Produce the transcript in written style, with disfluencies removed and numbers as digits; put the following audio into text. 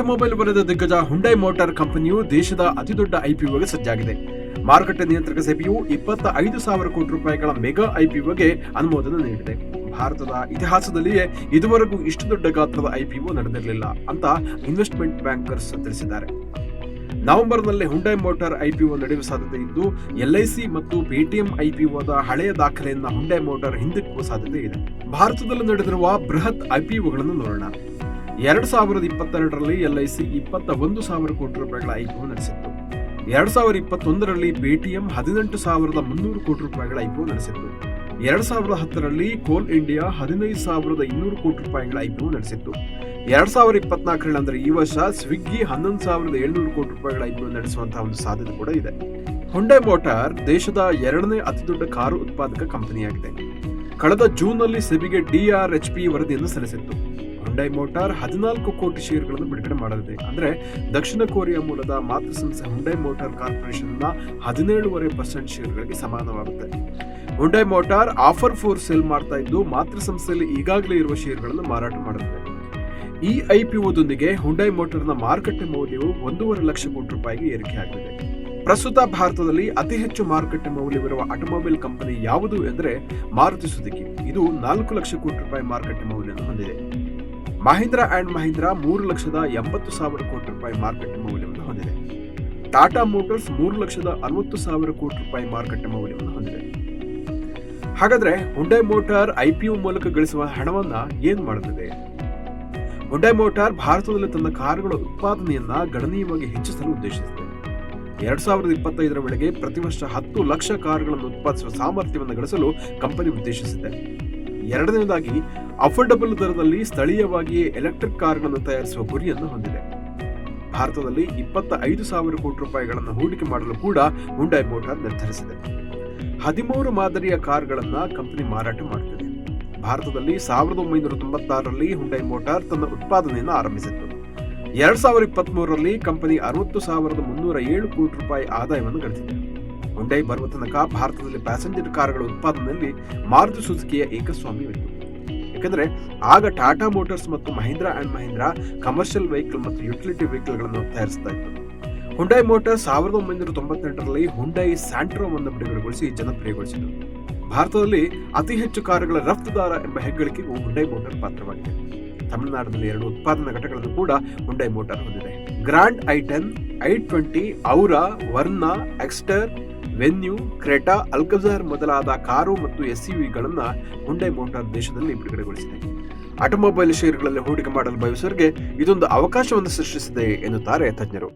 Automobile ವಲಯದ ದಿಗ್ಗಜ Hyundai motor ಕಂಪನಿಯು ದೇಶದ ಅತಿದೊಡ್ಡ ಐಪಿಒಗೆ ಸಜ್ಜಾಗಿದೆ. ಮಾರುಕಟ್ಟೆ ನಿಯಂತ್ರಕ ಸೆಬಿಯು 25,000 ಕೋಟಿ ರೂಪಾಯಿಗಳ ಮೆಗಾ ಐಪಿಒಗೆ ಅನುಮೋದನೆ ನೀಡಿದೆ. ಭಾರತದ ಇತಿಹಾಸದಲ್ಲಿಯೇ ಇದುವರೆಗೂ ಇಷ್ಟು ದೊಡ್ಡ ಗಾತ್ರದ ಐಪಿಒ ನಡೆದಿರಲಿಲ್ಲ ಅಂತ ಇನ್ವೆಸ್ಟ್ಮೆಂಟ್ ಬ್ಯಾಂಕರ್ಸ್ ತಿಳಿಸಿದ್ದಾರೆ. ನವೆಂಬರ್ನಲ್ಲಿ ಹುಂಡೈ ಮೋಟಾರ್ ಐಪಿಒ ನಡೆಯುವ ಸಾಧ್ಯತೆ ಇದ್ದು, ಎಲ್ಐಸಿ ಮತ್ತು ಪೇಟಿಎಂ ಐಪಿಒದ ಹಳೆಯ ದಾಖಲೆಯನ್ನ ಹುಂಡೈ ಮೋಟಾರ್ ಹಿಂದಿಕ್ಕುವ ಸಾಧ್ಯತೆ ಇದೆ. ಭಾರತದಲ್ಲಿ ನಡೆದಿರುವ ಬೃಹತ್ ಐಪಿಒಗಳನ್ನು ನೋಡೋಣ. 2022ರಲ್ಲಿ ಎಲ್ಐಸಿ 21,000 ಕೋಟಿ ರೂಪಾಯಿಗಳ ಐಪಿಒ ನಡೆಸಿತ್ತು. 2021ರಲ್ಲಿ ಪೇಟಿಎಂ 18,300 ಕೋಟಿ ರೂಪಾಯಿಗಳ ಐಪಿಒ ನಡೆಸಿತ್ತು. 2010ರಲ್ಲಿ ಕೋಲ್ ಇಂಡಿಯಾ 15,200 ಕೋಟಿ ರೂಪಾಯಿಗಳ ಐಪಿಒ ನಡೆಸಿತ್ತು. 2024ರಲ್ಲಿ ಅಂದ್ರೆ ಈ ವರ್ಷ ಸ್ವಿಗ್ಗಿ 11,700 ಕೋಟಿ ರೂಪಾಯಿಗಳ ಐಪಿಒ ನಡೆಸುವಂತಹ ಒಂದು ಸಾಧ್ಯತೆ ಕೂಡ ಇದೆ. ಹುಂಡೈ ಮೋಟಾರ್ ದೇಶದ 2ನೇ ಅತಿದೊಡ್ಡ ಕಾರು ಉತ್ಪಾದಕ ಕಂಪನಿಯಾಗಿದೆ. ಕಳೆದ ಜೂನ್ನಲ್ಲಿ ಸೆಬಿಗೆ DRHP ವರದಿಯನ್ನು ಸಲ್ಲಿಸಿತ್ತು. ಹುಂಡೈ ಮೋಟಾರ್ 14 ಕೋಟಿ ಷೇರುಗಳನ್ನು ಬಿಡುಗಡೆ ಮಾಡಲಿದೆ. ಅಂದ್ರೆ ದಕ್ಷಿಣ ಕೊರಿಯಾ ಮೂಲದ ಮಾತೃ ಸಂಸ್ಥೆ ಹುಂಡೈ ಮೋಟಾರ್ ಕಾರ್ಪೊರೇಷನ್ ನ 17.5% ಷೇರುಗಳಿಗೆ ಸಮಾನವಾಗುತ್ತೆ. Hyundai motor offer for sale ಮಾಡ್ತಾ ಇದ್ದು, ಮಾತೃ ಸಂಸ್ಥೆಯಲ್ಲಿ ಈಗಾಗಲೇ ಇರುವ ಷೇರುಗಳನ್ನು ಮಾರಾಟ ಮಾಡುತ್ತದೆ. ಈ ಐಪಿಒದೊಂದಿಗೆ ಹುಂಡೈ ಮೋಟಾರ್ನ ಮಾರುಕಟ್ಟೆ ಮೌಲ್ಯವು 1.5 ಲಕ್ಷ ಕೋಟಿ ರೂಪಾಯಿಗೆ ಏರಿಕೆಯಾಗಲಿದೆ. ಪ್ರಸ್ತುತ ಭಾರತದಲ್ಲಿ ಅತಿ ಹೆಚ್ಚು ಮಾರುಕಟ್ಟೆ ಮೌಲ್ಯವಿರುವ ಆಟೋಮೊಬೈಲ್ ಕಂಪನಿ ಯಾವುದು ಎಂದರೆ ಮಾರುತಿ ಸುಜುಕಿ. ಇದು 4 ಲಕ್ಷ ಕೋಟಿ ರೂಪಾಯಿ ಮಾರುಕಟ್ಟೆ ಮೌಲ್ಯವನ್ನು ಹೊಂದಿದೆ. ಮಹೀಂದ್ರಾ ಅಂಡ್ ಮಹೀಂದ್ರಾ 3,80,000 ಕೋಟಿ ರೂಪಾಯಿ ಮಾರುಕಟ್ಟೆ ಮೌಲ್ಯವನ್ನು ಹೊಂದಿದೆ. ಟಾಟಾ ಮೋಟಾರ್ಸ್ 3,60,000 ಕೋಟಿ ರೂಪಾಯಿ ಮಾರುಕಟ್ಟೆ ಮೌಲ್ಯವನ್ನು ಹೊಂದಿದೆ. ಹಾಗಾದ್ರೆ ಹುಂಡೈ ಮೋಟಾರ್ ಐಪಿಒ ಮೂಲಕ ಗಳಿಸುವ ಹಣವನ್ನ ಏನ್ ಮಾಡುತ್ತದೆ? ಹುಂಡೈ ಮೋಟಾರ್ ಭಾರತದಲ್ಲಿ ತನ್ನ ಕಾರುಗಳ ಉತ್ಪಾದನೆಯನ್ನ ಗಣನೀಯವಾಗಿ ಹೆಚ್ಚಿಸಲು ಉದ್ದೇಶಿಸಿದೆ. 2025ರ ವೇಳೆಗೆ ಪ್ರತಿ ವರ್ಷ 10 ಲಕ್ಷ ಕಾರುಗಳನ್ನು ಉತ್ಪಾದಿಸುವ ಸಾಮರ್ಥ್ಯವನ್ನು ಗಳಿಸಲು ಕಂಪನಿ ಉದ್ದೇಶಿಸಿದೆ. ಎರಡನೇದಾಗಿ, ಅಫೋರ್ಡಬಲ್ ದರದಲ್ಲಿ ಸ್ಥಳೀಯವಾಗಿಯೇ ಎಲೆಕ್ಟ್ರಿಕ್ ಕಾರುಗಳನ್ನು ತಯಾರಿಸುವ ಗುರಿಯನ್ನು ಹೊಂದಿದೆ. ಭಾರತದಲ್ಲಿ 25,000 ಕೋಟಿ ರೂಪಾಯಿಗಳನ್ನು ಹೂಡಿಕೆ ಮಾಡಲು ಕೂಡ ಹುಂಡೈ ಮೋಟಾರ್ ನಿರ್ಧರಿಸಿದೆ. 13 ಮಾದರಿಯ ಕಾರುಗಳನ್ನ ಕಂಪನಿ ಮಾರಾಟ ಮಾಡುತ್ತಿದೆ. ಭಾರತದಲ್ಲಿ 1996ರಲ್ಲಿ ಹುಂಡೈ ಮೋಟಾರ್ ತನ್ನ ಉತ್ಪಾದನೆಯನ್ನು ಆರಂಭಿಸಿತ್ತು. 2023ರಲ್ಲಿ ಕಂಪನಿ 60,307 ಕೋಟಿ ರೂಪಾಯಿ ಆದಾಯವನ್ನು ಗಳಿಸಿದೆ. ಹುಂಡೈ ಬರುವ ತನಕ ಭಾರತದಲ್ಲಿ ಪ್ಯಾಸೆಂಜರ್ ಕಾರುಗಳ ಉತ್ಪಾದನೆಯಲ್ಲಿ ಮಾರುತಿ ಸುಜುಕಿಯ ಏಕಸ್ವಾಮ್ಯವಿತ್ತು. ಯಾಕಂದ್ರೆ ಆಗ ಟಾಟಾ ಮೋಟಾರ್ಸ್ ಮತ್ತು Mahindra and Mahindra commercial vehicle ಮತ್ತು ಯುಟಿಲಿಟಿ ವೆಹಿಕಲ್ಗಳನ್ನು ತಯಾರಿಸ್ತಾ ಇತ್ತು. ಹುಂಡೈ ಮೋಟಾರ್ಸ್ 1998ರಲ್ಲಿ ಹುಂಡೈ ಸ್ಯಾಂಟ್ರೋವನ್ನು ಬಿಡುಗಡೆಗೊಳಿಸಿ ಜನಪ್ರಿಯಗೊಳಿಸಿತು. ಭಾರತದಲ್ಲಿ ಅತಿ ಹೆಚ್ಚು ಕಾರುಗಳ ರಫ್ತುದಾರ ಎಂಬ ಹೆಗ್ಗಳಿಕೆಗೂ ಹುಂಡೈ ಮೋಟಾರ್ ಪಾತ್ರವಾಗಿದೆ. ತಮಿಳುನಾಡಿನಲ್ಲಿ 2 ಉತ್ಪಾದನಾ ಘಟಕಗಳನ್ನು ಕೂಡ ಹುಂಡೈ ಮೋಟಾರ್ ಹೊಂದಿದೆ. Grand i10, i20, Aura, Verna, Exter, Venue, Creta, Alcazar ಮೊದಲಾದ ಕಾರು ಮತ್ತು SUVಗಳನ್ನು ಹುಂಡೈ ಮೋಟಾರ್ ದೇಶದಲ್ಲಿ ಬಿಡುಗಡೆಗೊಳಿಸಿದೆ. ಆಟೋಮೊಬೈಲ್ ಷೇರುಗಳಲ್ಲಿ ಹೂಡಿಕೆ ಮಾಡಲು ಬಯಸುವವರಿಗೆ ಇದೊಂದು ಅವಕಾಶವನ್ನು ಸೃಷ್ಟಿಸಿದೆ ಎನ್ನುತ್ತಾರೆ ತಜ್ಞರು.